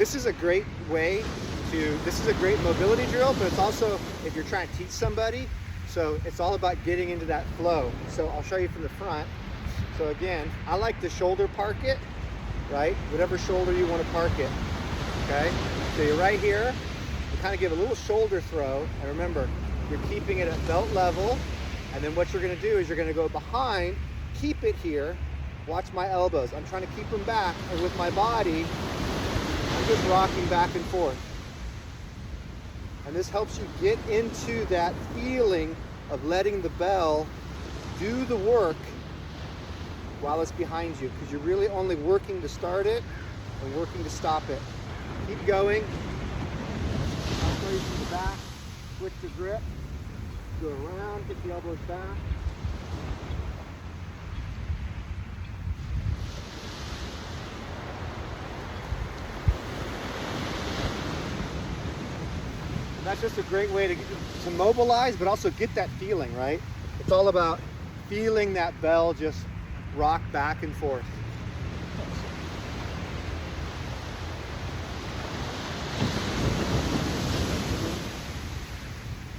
This is a great way this is a great mobility drill, but it's also if you're trying to teach somebody. So it's all about getting into that flow. So I'll show you from the front. So again, I like to shoulder park it, right? Whatever shoulder you want to park it, okay? So you're right here, you kind of give a little shoulder throw, and remember, you're keeping it at belt level, and then what you're gonna do is you're gonna go behind, keep it here, watch my elbows. I'm trying to keep them back, and with my body, I'm just rocking back and forth. And this helps you get into that feeling of letting the bell do the work while it's behind you, because you're really only working to start it and working to stop it. Keep going. I'll show you from the back. Switch the grip. Go around, get the elbows back. And that's just a great way to mobilize, but also get that feeling, right? It's all about feeling that bell just rock back and forth.